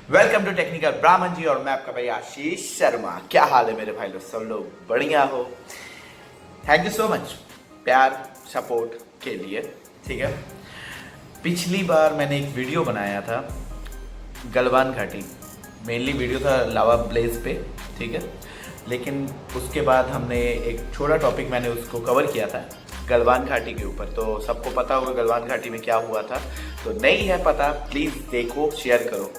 Welcome to technical ब्राह्मण जी और मैं आपका भाई आशीष शर्मा। क्या हाल है मेरे भाई लोग, सब लोग बढ़िया हो? थैंक यू सो मच प्यार सपोर्ट के लिए। ठीक है, पिछली बार मैंने एक वीडियो बनाया था गलवान घाटी, मेनली वीडियो था लावा ब्लेज पे। ठीक है, लेकिन उसके बाद हमने एक छोटा टॉपिक मैंने उसको कवर किया था गलवान घाटी के ऊपर। तो सबको पता होगा गलवान घाटी में क्या हुआ था, तो नहीं है पता प्लीज़ देखो, शेयर करो।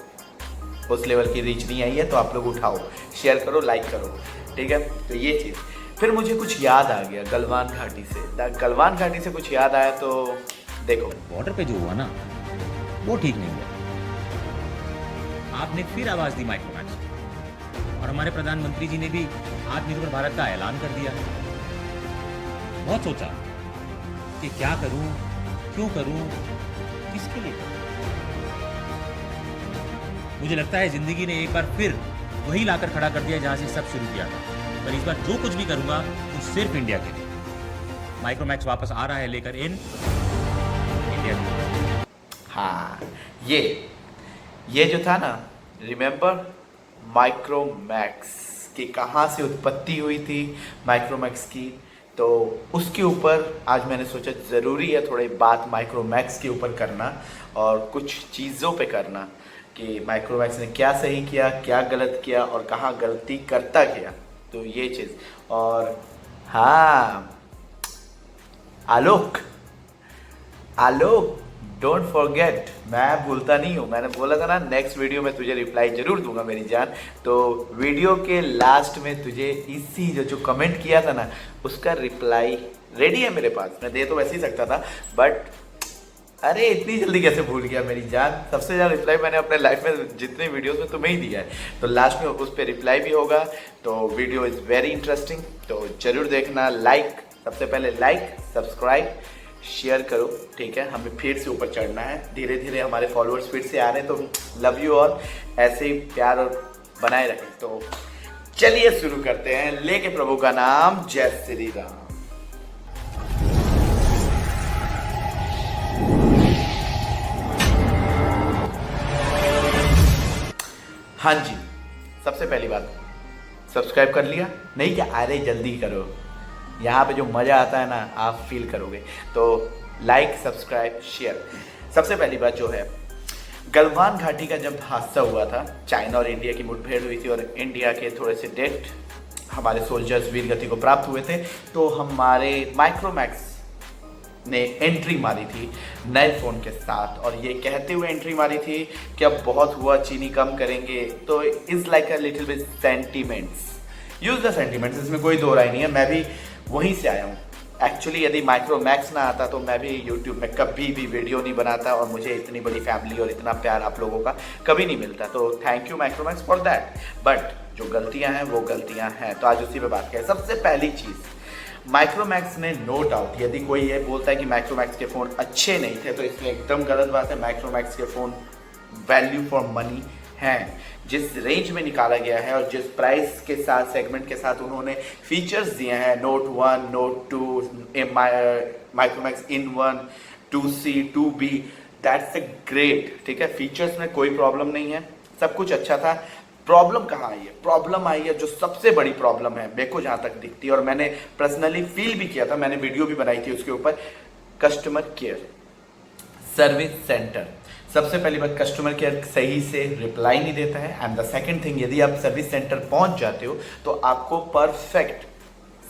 उस लेवल की रीच नहीं आई है तो आप लोग उठाओ, शेयर करो, लाइक करो। ठीक है, तो ये चीज़ फिर मुझे कुछ याद आ गया गलवान घाटी से। गलवान घाटी से कुछ याद आया तो देखो, बॉर्डर पे जो हुआ ना वो ठीक नहीं हुआ। आपने फिर आवाज दी माइक्रोमैक्स को, और हमारे प्रधानमंत्री जी ने भी आत्मनिर्भर भारत का ऐलान कर दिया। बहुत सोचा कि क्या करूं, क्यों करूं, किसके लिए करूं। मुझे लगता है जिंदगी ने एक बार फिर वही लाकर खड़ा कर दिया जहां से सब शुरू किया था। पर इस बार जो कुछ भी करूंगा वो सिर्फ इंडिया के लिए। माइक्रोमैक्स वापस आ रहा है लेकर इन इंडिया के लिए। हाँ ये जो था ना, रिमेंबर माइक्रोमैक्स की कहाँ से उत्पत्ति हुई थी माइक्रोमैक्स की, तो उसके ऊपर आज मैंने सोचा ज़रूरी है थोड़ी बात माइक्रोमैक्स के ऊपर करना और कुछ चीज़ों पे करना कि माइक्रोमैक्स ने क्या सही किया, क्या गलत किया और कहाँ गलती करता गया। तो ये चीज़। और हाँ, आलोक डोंट फॉरगेट, मैं भूलता नहीं हूँ। मैंने बोला था ना नेक्स्ट वीडियो में तुझे रिप्लाई जरूर दूंगा मेरी जान। तो वीडियो के लास्ट में तुझे इसी जो कमेंट किया था ना उसका रिप्लाई रेडी है मेरे पास। मैं दे तो वैसे ही सकता था, बट अरे इतनी जल्दी कैसे भूल गया मेरी जान। सबसे ज़्यादा रिप्लाई मैंने अपने लाइफ में जितने वीडियोस में तुम्हें ही दिया है, तो लास्ट में उस पर रिप्लाई भी होगा। तो वीडियो इज़ वेरी इंटरेस्टिंग, तो जरूर देखना। लाइक, सबसे पहले लाइक, सब्सक्राइब, शेयर करो। ठीक है, हमें फिर से ऊपर चढ़ना है। धीरे धीरे हमारे फॉलोअर्स फिर से आ रहे हैं, तो लव यू और ऐसे ही प्यार और बनाए रखें। तो चलिए शुरू करते हैं, लेके प्रभु का नाम, जय श्री राम। हाँ जी, सबसे पहली बात, सब्सक्राइब कर लिया? नहीं क्या? अरे जल्दी करो, यहाँ पे जो मज़ा आता है ना आप फील करोगे। तो लाइक, सब्सक्राइब, शेयर। सबसे पहली बात जो है, गलवान घाटी का जब हादसा हुआ था, चाइना और इंडिया की मुठभेड़ हुई थी और इंडिया के थोड़े से डेट हमारे सोल्जर्स वीर गति को प्राप्त हुए थे, तो हमारे माइक्रोमैक्स ने एंट्री मारी थी नए फ़ोन के साथ, और ये कहते हुए एंट्री मारी थी कि अब बहुत हुआ, चीनी कम करेंगे। तो is like a little bit sentiments, use the sentiments, इसमें कोई दो राय नहीं है। मैं भी वहीं से आया हूँ। एक्चुअली यदि माइक्रोमैक्स ना आता तो मैं भी यूट्यूब में कभी भी वीडियो नहीं बनाता और मुझे इतनी बड़ी फैमिली और इतना प्यार आप लोगों का कभी नहीं मिलता। तो thank you Micromax for that. But जो गलतियाँ हैं वो गलतियाँ हैं, तो आज उसी पे बात करें। सबसे पहली चीज़, माइक्रोमैक्स ने नो डाउट, यदि कोई ये बोलता है कि माइक्रोमैक्स के फ़ोन अच्छे नहीं थे तो इसमें एकदम गलत बात है। माइक्रोमैक्स के फ़ोन वैल्यू फॉर मनी हैं। जिस रेंज में निकाला गया है और जिस प्राइस के साथ, सेगमेंट के साथ उन्होंने फीचर्स दिए हैं, note 1, note 2, Micromax in 1, 2C, 2B, that's a great. ठीक है, फीचर्स में कोई प्रॉब्लम नहीं है, सब कुछ अच्छा था। प्रॉब्लम कहाँ आई है? प्रॉब्लम आई है, जो सबसे बड़ी प्रॉब्लम है मेरे को जहाँ तक दिखती है और मैंने पर्सनली फील भी किया था, मैंने वीडियो भी बनाई थी उसके ऊपर, कस्टमर केयर, सर्विस सेंटर। सबसे पहली बात, कस्टमर केयर सही से रिप्लाई नहीं देता है। एंड द सेकंड थिंग, यदि आप सर्विस सेंटर पहुंच जाते हो तो आपको परफेक्ट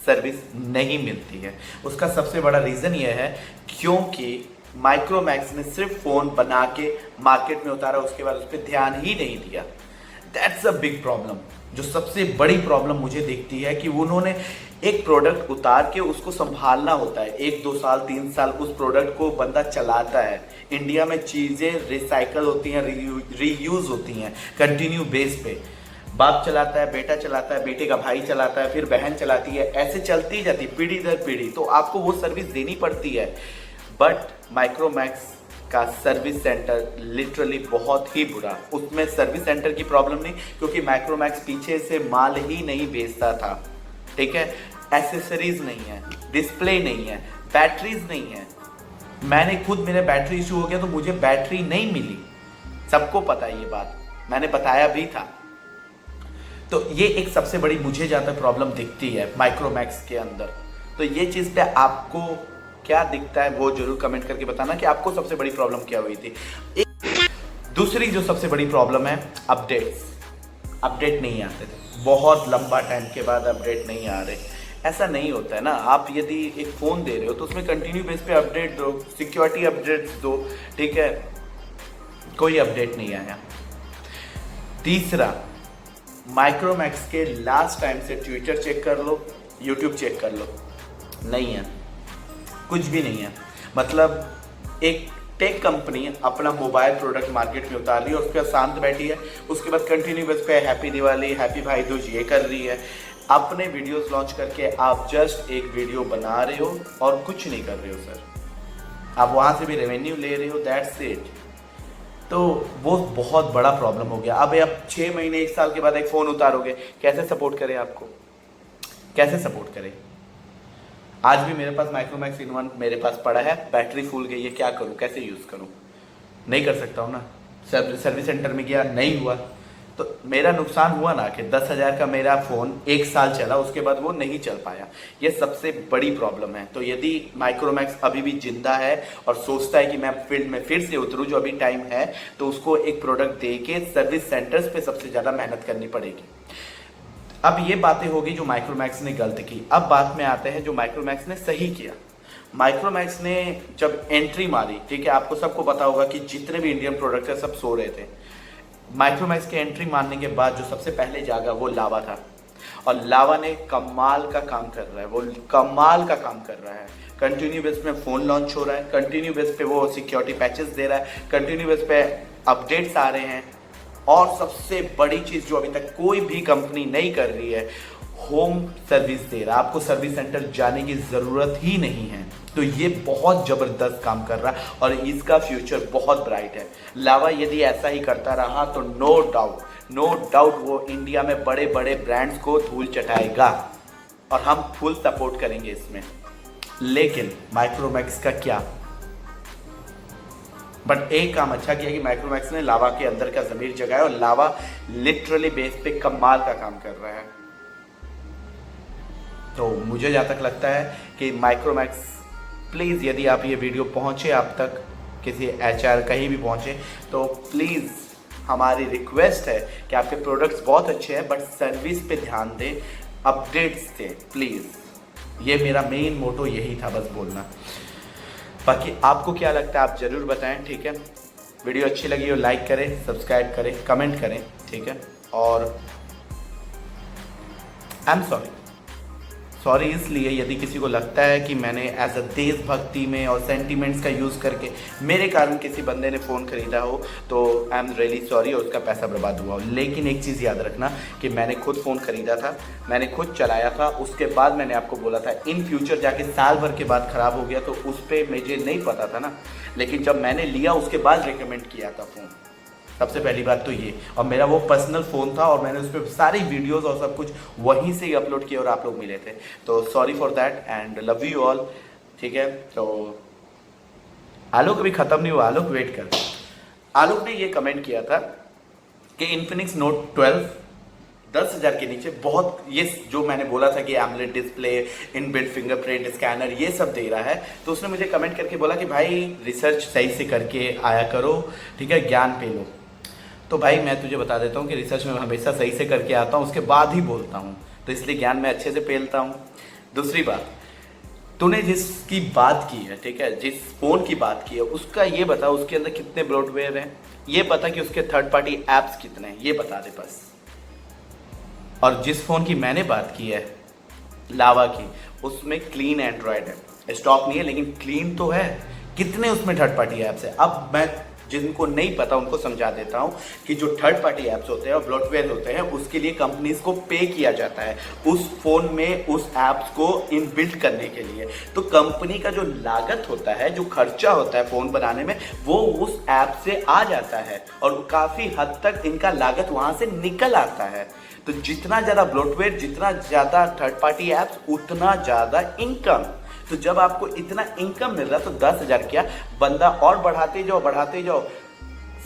सर्विस नहीं मिलती है। उसका सबसे बड़ा रीज़न यह है क्योंकि माइक्रोमैक्स ने सिर्फ फ़ोन बना के मार्केट में उतारा, उसके बाद उस पर ध्यान ही नहीं दिया। That's a big problem. जो सबसे बड़ी प्रॉब्लम मुझे दिखती है कि उन्होंने एक प्रोडक्ट उतार के उसको संभालना होता है, 1, 2 साल, 3 साल उस प्रोडक्ट को बंदा चलाता है। इंडिया में चीज़ें रिसाइकल होती हैं, रीयूज होती हैं कंटिन्यू बेस पे। बाप चलाता है, बेटा चलाता है, बेटे का भाई चलाता है, फिर बहन चलाती है, ऐसे चलती जाती पीढ़ी दर पीढ़ी। तो आपको वो सर्विस देनी पड़ती है। बट माइक्रोमैक्स का सर्विस सेंटर लिटरली बहुत ही बुरा। उसमें सर्विस सेंटर की प्रॉब्लम नहीं, क्योंकि माइक्रोमैक्स पीछे से माल ही नहीं बेचता था। ठीक है, एसेसरीज नहीं है, डिस्प्ले नहीं है, बैटरीज नहीं है। मैंने खुद, मेरे बैटरी इशू हो गया तो मुझे बैटरी नहीं मिली, सबको पता है ये बात। मैंने बताया भी था। तो ये एक सबसे बड़ी मुझे ज़्यादा प्रॉब्लम दिखती है माइक्रोमैक्स के अंदर। तो ये चीज़ पे आपको क्या दिखता है वो जरूर कमेंट करके बताना कि आपको सबसे बड़ी प्रॉब्लम क्या हुई थी। दूसरी जो सबसे बड़ी प्रॉब्लम है, अपडेट नहीं आते थे, बहुत लंबा टाइम के बाद अपडेट नहीं आ रहे। ऐसा नहीं होता है ना, आप यदि एक फ़ोन दे रहे हो तो उसमें कंटिन्यू बेस पे अपडेट दो, सिक्योरिटी अपडेट्स दो, ठीक है। कोई अपडेट नहीं आया। तीसरा, माइक्रोमैक्स के लास्ट टाइम से ट्विटर चेक कर लो, यूट्यूब चेक कर लो, नहीं है, कुछ भी नहीं है। मतलब एक टेक कंपनी अपना मोबाइल प्रोडक्ट मार्केट में उतार रही है और उसके बाद शांत बैठी है, उसके बाद कंटिन्यू बस पे हैप्पी दिवाली, हैप्पी भाई दूज ये कर रही है। अपने वीडियोस लॉन्च करके आप जस्ट एक वीडियो बना रहे हो और कुछ नहीं कर रहे हो सर, आप वहाँ से भी रेवेन्यू ले रहे हो, दैट्स इट। तो वो बहुत बड़ा प्रॉब्लम हो गया। अब आप 6 महीने 1 साल के बाद एक फ़ोन उतारोगे, कैसे सपोर्ट करें आपको, कैसे सपोर्ट करें। आज भी मेरे पास माइक्रोमैक्स इन 1 मेरे पास पड़ा है, बैटरी फूल गई है, क्या करूं, कैसे यूज़ करूं, नहीं कर सकता हूं ना। सर्विस सेंटर में गया, नहीं हुआ, तो मेरा नुकसान हुआ ना कि 10,000 का मेरा फ़ोन 1 साल चला, उसके बाद वो नहीं चल पाया। ये सबसे बड़ी प्रॉब्लम है। तो यदि माइक्रोमैक्स अभी भी जिंदा है और सोचता है कि मैं फील्ड में फिर से उतरूँ, जो अभी टाइम है, तो उसको एक प्रोडक्ट दे के सर्विस सेंटर्स पे सबसे ज़्यादा मेहनत करनी पड़ेगी। अब ये बातें होगी जो माइक्रोमैक्स ने गलत की। अब बात में आते हैं जो माइक्रोमैक्स ने सही किया। माइक्रोमैक्स ने जब एंट्री मारी, ठीक है, आपको सबको पता होगा कि जितने भी इंडियन प्रोडक्ट है सब सो रहे थे। माइक्रोमैक्स के एंट्री मारने के बाद जो सबसे पहले जागा वो लावा था, और लावा ने कमाल का काम कर रहा है, वो कमाल का काम कर रहा है। कंटिन्यू बेस पे फ़ोन लॉन्च हो रहा है, कंटिन्यू बेस पे वो सिक्योरिटी पैचेस दे रहा है, कंटिन्यू बेस पे अपडेट्स आ रहे हैं, और सबसे बड़ी चीज़ जो अभी तक कोई भी कंपनी नहीं कर रही है, होम सर्विस दे रहा है। आपको सर्विस सेंटर जाने की ज़रूरत ही नहीं है। तो ये बहुत ज़बरदस्त काम कर रहा है और इसका फ्यूचर बहुत ब्राइट है। लावा यदि ऐसा ही करता रहा तो नो डाउट वो इंडिया में बड़े बड़े ब्रांड्स को धूल चटाएगा और हम फुल सपोर्ट करेंगे इसमें। लेकिन माइक्रोमैक्स का क्या, बट एक काम अच्छा किया कि माइक्रोमैक्स ने लावा के अंदर का ज़मीर जगाया और लावा लिटरली बेस पे कमाल का काम कर रहा है। तो मुझे जहाँ तक लगता है कि माइक्रोमैक्स, प्लीज़ यदि आप ये वीडियो पहुँचे आप तक, किसी HR कहीं भी पहुँचे, तो प्लीज़ हमारी रिक्वेस्ट है कि आपके प्रोडक्ट्स बहुत अच्छे हैं बट सर्विस पे ध्यान दें, अपडेट्स दें प्लीज़। ये मेरा मेन मोटो यही था, बस बोलना। बाकी आपको क्या लगता है आप ज़रूर बताएं, ठीक है। वीडियो अच्छी लगी हो लाइक करें, सब्सक्राइब करें, कमेंट करें, ठीक है। और आई एम सॉरी इसलिए यदि किसी को लगता है कि मैंने एज अ देशभक्ति में और सेंटिमेंट्स का यूज़ करके मेरे कारण किसी बंदे ने फ़ोन ख़रीदा हो, तो आई एम रियली सॉरी और उसका पैसा बर्बाद हुआ हो। लेकिन एक चीज़ याद रखना कि मैंने खुद फ़ोन ख़रीदा था, मैंने खुद चलाया था, उसके बाद मैंने आपको बोला था इन फ्यूचर जाके साल भर के बाद ख़राब हो गया तो उस पर मुझे नहीं पता था ना। लेकिन जब मैंने लिया उसके बाद रिकमेंड किया था फ़ोन, सबसे पहली बात तो ये। और मेरा वो पर्सनल फ़ोन था और मैंने उस पर सारी वीडियोस और सब कुछ वहीं से ही अपलोड किया और आप लोग मिले थे। तो sorry for that and love you all, ठीक है। तो आलोक अभी ख़त्म नहीं हुआ, आलोक वेट कर। आलोक ने ये कमेंट किया था कि इन्फिनिक्स नोट 12 10,000 के नीचे बहुत, ये जो मैंने बोला था कि AMOLED display, inbuilt fingerprint scanner, ये सब दे रहा है। तो उसने मुझे कमेंट करके बोला कि भाई रिसर्च सही से करके आया करो, ठीक है, ज्ञान पे लो। तो भाई मैं तुझे बता देता हूँ कि रिसर्च में हमेशा सही से करके आता हूँ, उसके बाद ही बोलता हूँ, तो इसलिए ज्ञान में अच्छे से पेलता हूँ। दूसरी बात, तूने जिसकी बात की है, ठीक है, जिस फ़ोन की बात की है, उसका ये बता उसके अंदर कितने ब्लोटवेयर हैं, ये बता कि उसके थर्ड पार्टी ऐप्स कितने हैं, ये बता दे बस। और जिस फ़ोन की मैंने बात की है लावा की, उसमें क्लीन एंड्रॉयड है, स्टॉक नहीं है लेकिन क्लीन तो है। कितने उसमें थर्ड पार्टी ऐप्स है, अब मैं जिनको नहीं पता उनको समझा देता हूँ कि जो थर्ड पार्टी ऐप्स होते हैं और ब्लोटवेयर होते हैं, उसके लिए कंपनीज को पे किया जाता है उस फ़ोन में उस ऐप्स को इनबिल्ट करने के लिए। तो कंपनी का जो लागत होता है, जो खर्चा होता है फ़ोन बनाने में, वो उस ऐप से आ जाता है और काफ़ी हद तक इनका लागत वहाँ से निकल आता है। तो जितना ज़्यादा ब्लोटवेयर, जितना ज़्यादा थर्ड पार्टी ऐप्स, उतना ज़्यादा इनकम। तो जब आपको इतना इनकम मिल रहा तो 10,000 क्या, बंदा और बढ़ाते जाओ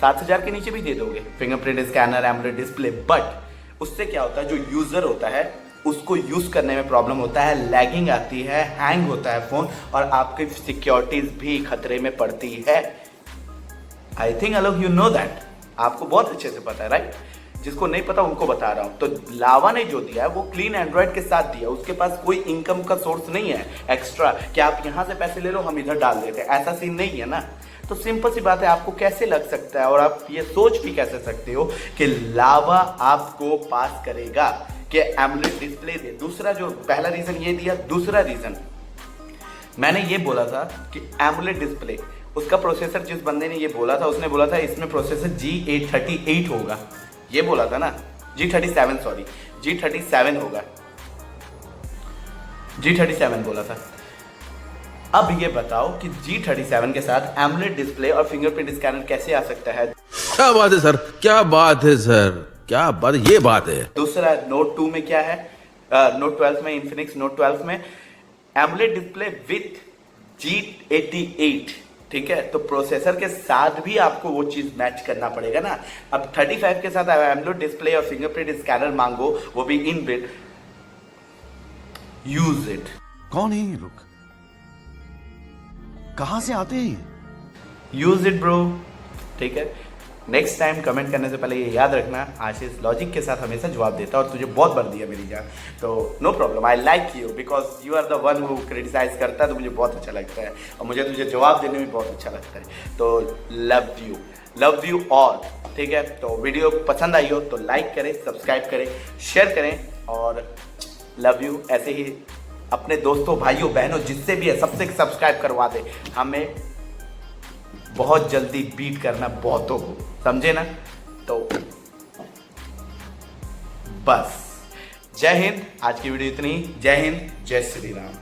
7,000 के नीचे भी दे दोगे fingerprint scanner, AMOLED display. But उससे क्या होता है, जो यूजर होता है उसको यूज करने में प्रॉब्लम होता है, लैगिंग आती है, हैंग होता है फोन, और आपकी सिक्योरिटीज भी खतरे में पड़ती है। I think Alok you know that, आपको बहुत अच्छे से पता है, राइट? जिसको नहीं पता उनको बता रहा हूं। तो लावा ने जो दिया है वो क्लीन एंड्रॉइड के साथ दिया, उसके पास कोई इनकम का सोर्स नहीं है एक्स्ट्रा कि आप यहां से पैसे ले लो हम इधर डाल देते हैं, ऐसा सीन नहीं है ना। तो सिंपल सी बात है, आपको कैसे लग सकता है और आप ये सोच भी कैसे सकते हो कि लावा आपको पास करेगा कि एमोलेड डिस्प्ले दे। दूसरा, जो पहला रीजन ये दिया, दूसरा रीजन मैंने ये बोला था कि एमोलेड डिस्प्ले, उसका प्रोसेसर जिस बंदे ने ये बोला था, उसने बोला था इसमें प्रोसेसर G838 होगा, ये बोला था ना, G37 सॉरी, G37 होगा, G37 बोला था। अब ये बताओ कि G37 के साथ एमोलेड डिस्प्ले और फिंगरप्रिंट स्कैनर कैसे आ सकता है? क्या बात है सर, क्या बात है सर, क्या बात, ये बात है। दूसरा, नोट 2 में क्या है, नोट 12 में, इन्फिनिक्स नोट 12 में एमोलेड डिस्प्ले विथ G88, ठीक है? तो प्रोसेसर के साथ भी आपको वो चीज मैच करना पड़ेगा ना। अब 35 के साथ एमोलेड डिस्प्ले और फिंगरप्रिंट स्कैनर मांगो, वो भी इनबिल्ट, यूज इट। कौन है ये लोग, कहां से आते हैं? यूज इट ब्रो, ठीक है? नेक्स्ट टाइम कमेंट करने से पहले ये याद रखना, आशीष लॉजिक के साथ हमेशा जवाब देता है और तुझे बहुत बढ़ दिया मेरी जान। तो no problem, I like you because you are the one who criticize करता है, तो मुझे बहुत अच्छा लगता है और मुझे तुझे जवाब देने में बहुत अच्छा लगता है। तो लव यू ऑल, ठीक है? तो वीडियो पसंद आई हो तो लाइक करें, सब्सक्राइब करें, शेयर करें, और लव यू। ऐसे ही अपने दोस्तों, भाइयों, बहनों, जिससे भी है सबसे सब्सक्राइब करवा दे। हमें बहुत जल्दी बीट करना बहुतों को, समझे ना? तो बस, जय हिंद। आज की वीडियो इतनी। जय हिंद, जय श्री राम।